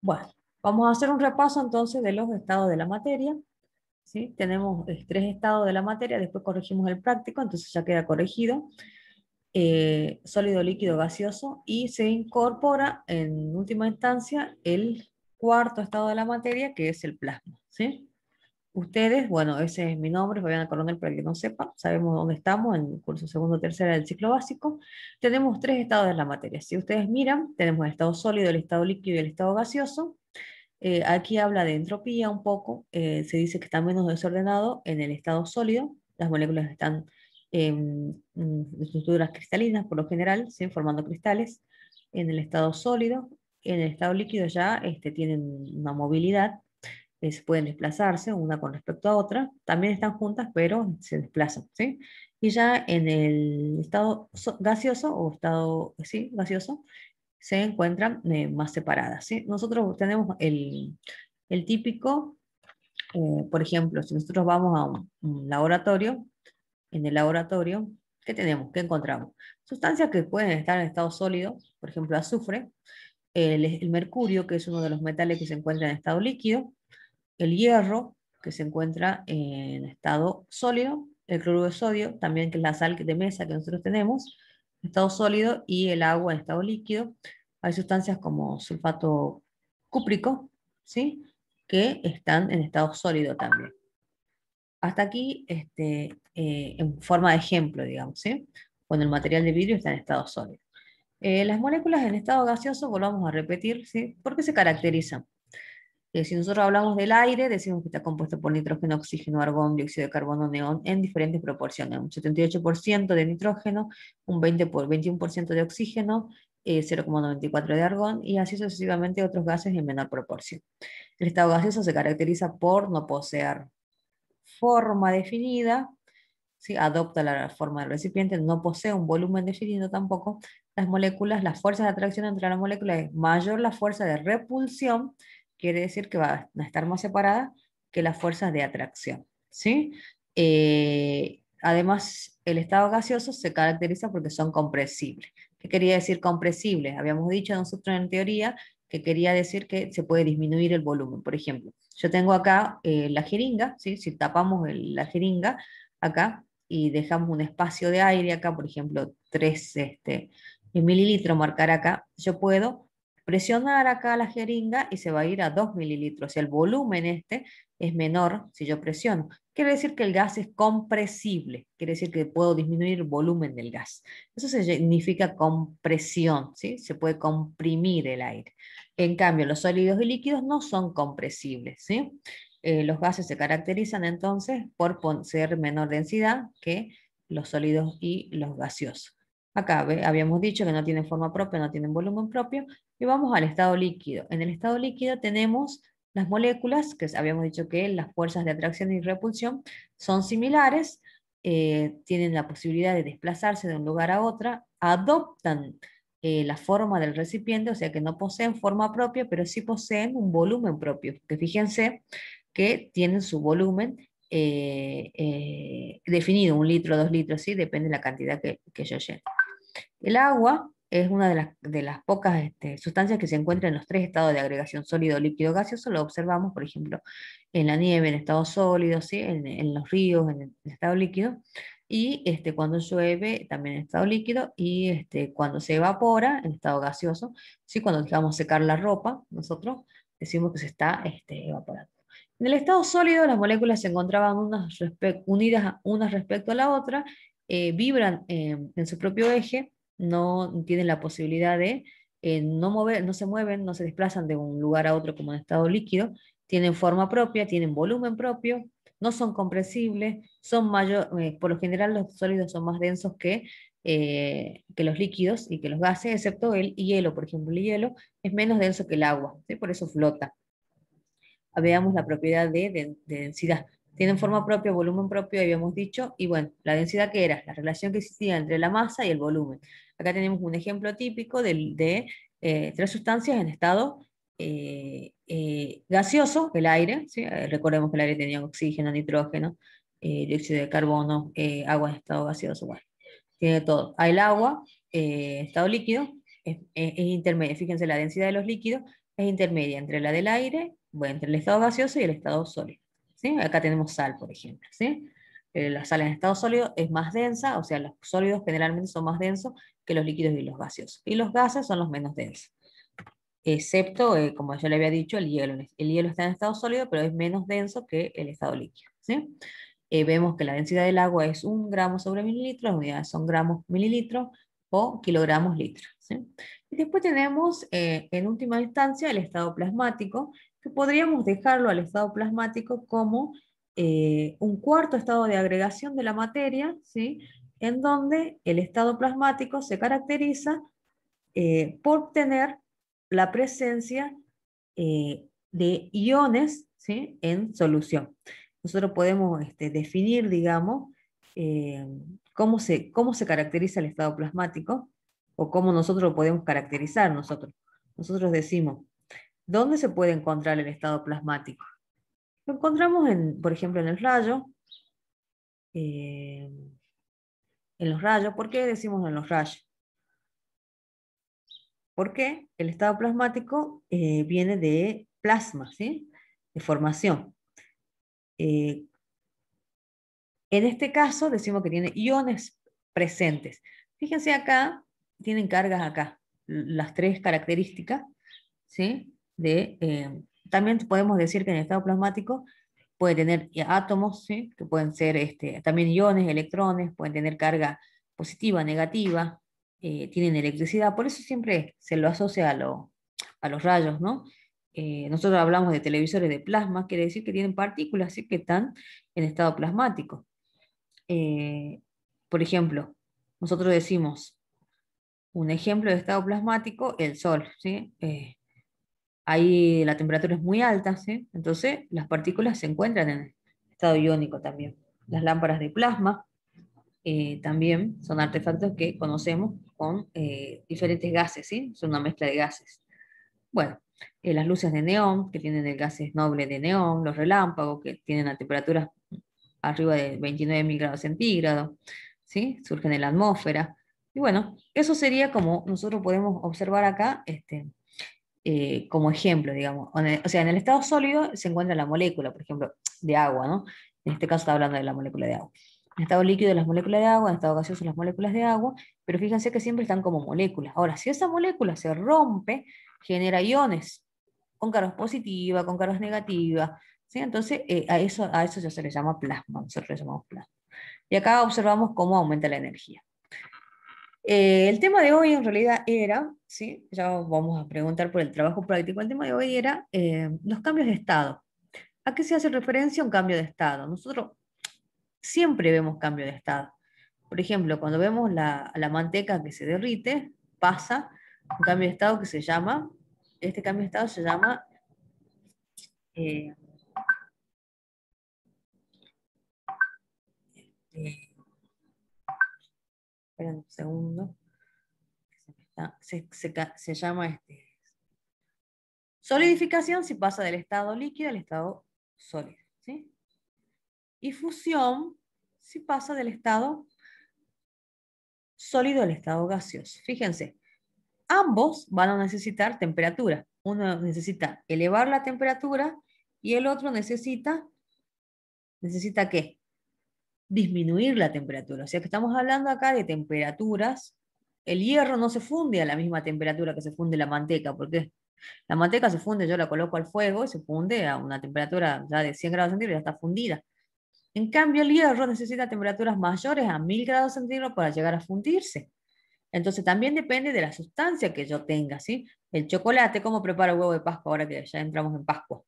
Bueno, vamos a hacer un repaso entonces de los estados de la materia. ¿Sí? Tenemos tres estados de la materia, después corregimos el práctico, entonces ya queda corregido. Sólido, líquido, gaseoso, y se incorpora en última instancia el cuarto estado de la materia, que es el plasma. ¿Sí? Ustedes, bueno, ese es mi nombre, Fabiana Coronel, para el que no sepa, sabemos dónde estamos, en el curso segundo, tercera del ciclo básico. Tenemos tres estados de la materia. Si ustedes miran, tenemos el estado sólido, el estado líquido y el estado gaseoso. Aquí habla de entropía un poco, se dice que está menos desordenado en el estado sólido, las moléculas están en estructuras cristalinas por lo general, ¿sí? Formando cristales en el estado sólido. En el estado líquido ya tienen una movilidad, pueden desplazarse una con respecto a otra, también están juntas pero se desplazan, ¿sí? Y ya en el estado gaseoso o estado, sí, gaseoso, se encuentran más separadas, ¿sí? Nosotros tenemos el típico, por ejemplo, si nosotros vamos a un laboratorio, en el laboratorio, ¿qué tenemos? ¿Qué encontramos? Sustancias que pueden estar en estado sólido, por ejemplo, azufre, el mercurio, que es uno de los metales que se encuentra en estado líquido, el hierro, que se encuentra en estado sólido, el cloruro de sodio, también que es la sal de mesa que nosotros tenemos, en estado sólido, y el agua en estado líquido. Hay sustancias como sulfato cúprico, ¿sí? Que están en estado sólido también. Hasta aquí, en forma de ejemplo, digamos, ¿sí? Cuando el material de vidrio está en estado sólido. Las moléculas en estado gaseoso, volvamos a repetir, ¿sí? ¿Por qué se caracterizan? Si nosotros hablamos del aire, decimos que está compuesto por nitrógeno, oxígeno, argón, dióxido de carbono, neón, en diferentes proporciones. Un 78% de nitrógeno, un 21% de oxígeno, 0,94 de argón, y así sucesivamente otros gases en menor proporción. El estado gaseoso se caracteriza por no poseer forma definida, ¿sí? Adopta la forma del recipiente, no posee un volumen definido tampoco. Las moléculas, las fuerzas de atracción entre las moléculas es mayor la fuerza de repulsión, quiere decir que van a estar más separadas que las fuerzas de atracción, ¿sí? Además, el estado gaseoso se caracteriza porque son compresibles. ¿Qué quería decir compresibles? Habíamos dicho nosotros en teoría que quería decir que se puede disminuir el volumen. Por ejemplo, yo tengo acá la jeringa, ¿sí? Si tapamos la jeringa acá y dejamos un espacio de aire acá, por ejemplo, 3 mililitros, marcar acá, yo puedo presionar acá la jeringa y se va a ir a 2 mililitros. O sea, el volumen es menor si yo presiono. Quiere decir que el gas es compresible, quiere decir que puedo disminuir el volumen del gas. Eso significa compresión, ¿sí? Se puede comprimir el aire. En cambio, los sólidos y líquidos no son compresibles, ¿sí? Los gases se caracterizan entonces por ser menor densidad que los sólidos y los gaseosos. Acá habíamos dicho que no tienen forma propia, no tienen volumen propio, y vamos al estado líquido. En el estado líquido tenemos las moléculas, que habíamos dicho que las fuerzas de atracción y repulsión son similares, tienen la posibilidad de desplazarse de un lugar a otro, adoptan la forma del recipiente, o sea que no poseen forma propia, pero sí poseen un volumen propio. Que fíjense que tienen su volumen definido, 1 litro, 2 litros, ¿sí? Depende de la cantidad que yo llene. El agua es una de las pocas sustancias que se encuentra en los tres estados de agregación sólido, líquido, gaseoso. Lo observamos, por ejemplo, en la nieve, en estado sólido, ¿sí? En los ríos, en el estado líquido, y cuando llueve, también en estado líquido, y cuando se evapora, en estado gaseoso, ¿sí? Cuando dejamos secar la ropa, nosotros decimos que se está evaporando. En el estado sólido, las moléculas se encontraban unidas unas respecto a la otra, vibran en su propio eje, no tienen la posibilidad de no mover, no se mueven, no se desplazan de un lugar a otro como en estado líquido, tienen forma propia, tienen volumen propio, no son compresibles, son mayor, por lo general los sólidos son más densos que los líquidos y que los gases, excepto el hielo, por ejemplo, el hielo es menos denso que el agua, ¿sí? Por eso flota. Veamos la propiedad de densidad. Tienen forma propia, volumen propio, habíamos dicho, y bueno, la densidad que era, la relación que existía entre la masa y el volumen. Acá tenemos un ejemplo típico de tres sustancias en estado gaseoso, el aire, ¿sí? Recordemos que el aire tenía oxígeno, nitrógeno, dióxido de carbono, agua en estado gaseoso, bueno, tiene todo. El agua, estado líquido, es intermedio. Fíjense la densidad de los líquidos, Es intermedia entre la del aire, bueno, entre el estado gaseoso y el estado sólido. ¿Sí? Acá tenemos sal, por ejemplo. ¿Sí? La sal en estado sólido es más densa, o sea, los sólidos generalmente son más densos que los líquidos y los gaseosos. Y los gases son los menos densos. Excepto, como yo le había dicho, el hielo. El hielo está en estado sólido, pero es menos denso que el estado líquido. ¿Sí? Vemos que la densidad del agua es 1 gramo sobre mililitro, las unidades son gramos mililitros o kilogramos litro. ¿Sí? Y después tenemos, en última instancia, el estado plasmático, que podríamos dejarlo al estado plasmático como un cuarto estado de agregación de la materia, ¿sí? En donde el estado plasmático se caracteriza por tener la presencia de iones, ¿sí? En solución. Nosotros podemos definir, digamos, eh, cómo se caracteriza el estado plasmático o cómo nosotros lo podemos caracterizar nosotros. Nosotros decimos, ¿dónde se puede encontrar el estado plasmático? Lo encontramos, por ejemplo, eh, en los rayos. ¿Por qué decimos en los rayos? Porque el estado plasmático viene de plasma, ¿sí? De formación. Eh, en este caso decimos que tiene iones presentes. Fíjense acá, tienen cargas acá, las tres características, ¿sí? También podemos decir que en el estado plasmático puede tener átomos, ¿sí? Que pueden ser también iones, electrones, pueden tener carga positiva, negativa, tienen electricidad, por eso siempre se lo asocia a los rayos, ¿no? Nosotros hablamos de televisores de plasma, quiere decir que tienen partículas, ¿sí? Que están en estado plasmático. Eh, por ejemplo, nosotros decimos un ejemplo de estado plasmático, el Sol, ¿sí? Ahí la temperatura es muy alta, ¿sí? Entonces las partículas se encuentran en estado iónico también. Las lámparas de plasma también son artefactos que conocemos con diferentes gases, ¿sí? Son una mezcla de gases. Bueno, las luces de neón, que tienen el gases noble de neón, los relámpagos, que tienen a temperaturas arriba de 29.000 grados centígrados, ¿sí? Surgen en la atmósfera. Y bueno, eso sería como nosotros podemos observar acá, como ejemplo, digamos. O sea, en el estado sólido se encuentra la molécula, por ejemplo, de agua, ¿no? En este caso está hablando de la molécula de agua. En estado líquido las moléculas de agua, en estado gaseoso las moléculas de agua, pero fíjense que siempre están como moléculas. Ahora, si esa molécula se rompe, genera iones, con cargas positivas, con cargas negativas, ¿sí? Entonces, a eso ya se le llama plasma, nosotros le llamamos plasma. Y acá observamos cómo aumenta la energía. El tema de hoy en realidad era, ¿sí? Ya vamos a preguntar por el trabajo práctico, el tema de hoy era los cambios de estado. ¿A qué se hace referencia un cambio de estado? Nosotros siempre vemos cambio de estado. Por ejemplo, cuando vemos la manteca que se derrite, pasa un cambio de estado que se llama, este cambio de estado se llama, eh, eh, esperen un segundo, se llama solidificación si pasa del estado líquido al estado sólido, ¿sí? Y fusión si pasa del estado sólido al estado gaseoso. Fíjense, ambos van a necesitar temperatura. Uno necesita elevar la temperatura y el otro ¿necesita qué? Disminuir la temperatura. O sea que estamos hablando acá de temperaturas. El hierro no se funde a la misma temperatura que se funde la manteca, porque la manteca se funde, yo la coloco al fuego y se funde a una temperatura ya de 100 grados centígrados, ya está fundida. En cambio, el hierro necesita temperaturas mayores a 1000 grados centígrados para llegar a fundirse. Entonces, también depende de la sustancia que yo tenga, ¿sí? El chocolate, ¿cómo prepara el huevo de Pascua ahora que ya entramos en Pascua?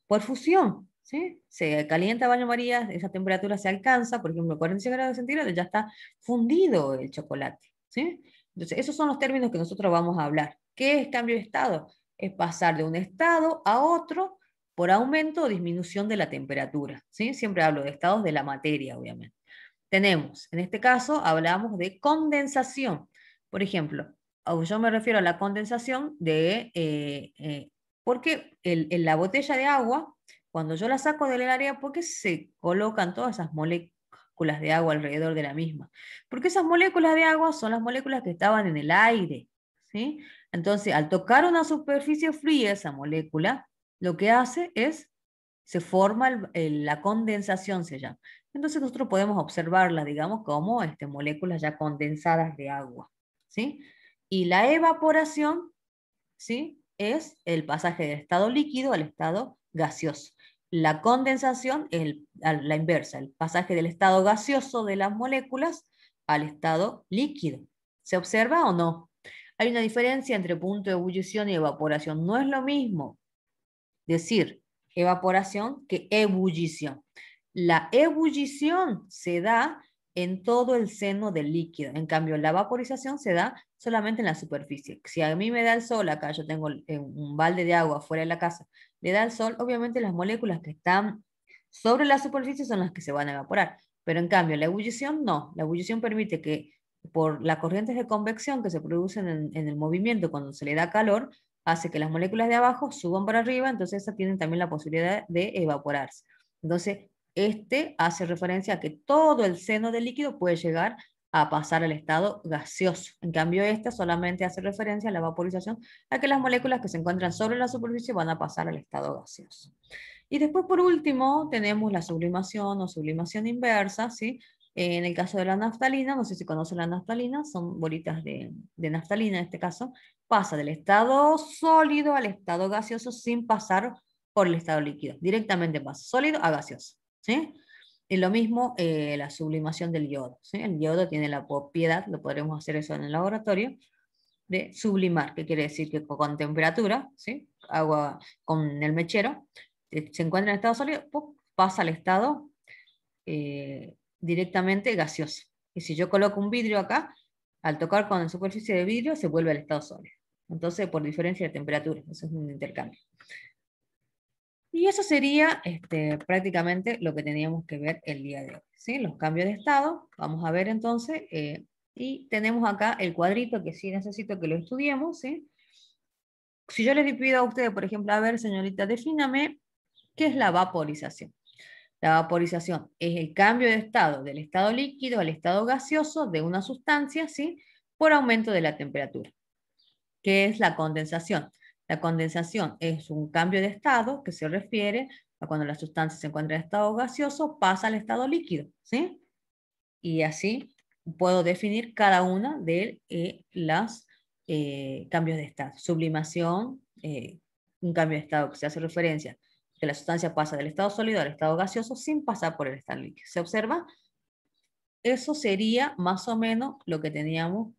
Por fusión, ¿sí? Se calienta a baño María, esa temperatura se alcanza, por ejemplo, 46 grados centígrados, ya está fundido el chocolate, ¿sí? Entonces, esos son los términos que nosotros vamos a hablar. ¿Qué es cambio de estado? Es pasar de un estado a otro por aumento o disminución de la temperatura, ¿sí? Siempre hablo de estados de la materia, obviamente. Tenemos, en este caso, hablamos de condensación. Por ejemplo, yo me refiero a la condensación porque la botella de agua, cuando yo la saco del área, ¿por qué se colocan todas esas moléculas de agua alrededor de la misma? Porque esas moléculas de agua son las moléculas que estaban en el aire, ¿sí? Entonces, al tocar una superficie fría, esa molécula, lo que hace es, se forma la condensación, se llama. Entonces nosotros podemos observarla, digamos, como moléculas ya condensadas de agua, ¿sí? Y la evaporación, ¿sí? Es el pasaje del estado líquido al estado gaseoso. La condensación es la inversa, el pasaje del estado gaseoso de las moléculas al estado líquido. ¿Se observa o no? Hay una diferencia entre punto de ebullición y evaporación. No es lo mismo decir evaporación que ebullición. La ebullición se da en todo el seno del líquido. En cambio, la vaporización se da solamente en la superficie. Si a mí me da el sol, acá yo tengo un balde de agua fuera de la casa, le da el sol, obviamente las moléculas que están sobre la superficie son las que se van a evaporar. Pero en cambio, la ebullición no. La ebullición permite que por las corrientes de convección que se producen en el movimiento cuando se le da calor, hace que las moléculas de abajo suban para arriba, entonces esas tienen también la posibilidad de evaporarse. Entonces, hace referencia a que todo el seno del líquido puede llegar a pasar al estado gaseoso. En cambio, esta solamente hace referencia a la vaporización, a que las moléculas que se encuentran sobre la superficie van a pasar al estado gaseoso. Y después, por último, tenemos la sublimación o sublimación inversa, ¿sí? En el caso de la naftalina, no sé si conocen la naftalina, son bolitas de naftalina en este caso, pasa del estado sólido al estado gaseoso sin pasar por el estado líquido. Directamente pasa sólido a gaseoso, ¿sí? Y lo mismo la sublimación del yodo, ¿sí? El yodo tiene la propiedad, lo podremos hacer eso en el laboratorio, de sublimar, que quiere decir que con temperatura, ¿sí? Agua con el mechero, se encuentra en estado sólido, ¡pum!, pasa al estado directamente gaseoso. Y si yo coloco un vidrio acá, al tocar con la superficie de vidrio se vuelve al estado sólido. Entonces, por diferencia de temperatura, eso es un intercambio. Y eso sería prácticamente lo que teníamos que ver el día de hoy, ¿sí? Los cambios de estado, vamos a ver entonces, y tenemos acá el cuadrito que sí necesito que lo estudiemos, ¿sí? Si yo les pido a ustedes, por ejemplo, a ver, señorita, defíname qué es la vaporización. La vaporización es el cambio de estado del estado líquido al estado gaseoso de una sustancia, ¿sí? Por aumento de la temperatura. ¿Qué es la condensación? La condensación es un cambio de estado que se refiere a cuando la sustancia se encuentra en estado gaseoso, pasa al estado líquido, ¿sí? Y así puedo definir cada una de los cambios de estado. Sublimación, un cambio de estado que se hace referencia que la sustancia pasa del estado sólido al estado gaseoso sin pasar por el estado líquido. ¿Se observa? Eso sería más o menos lo que teníamos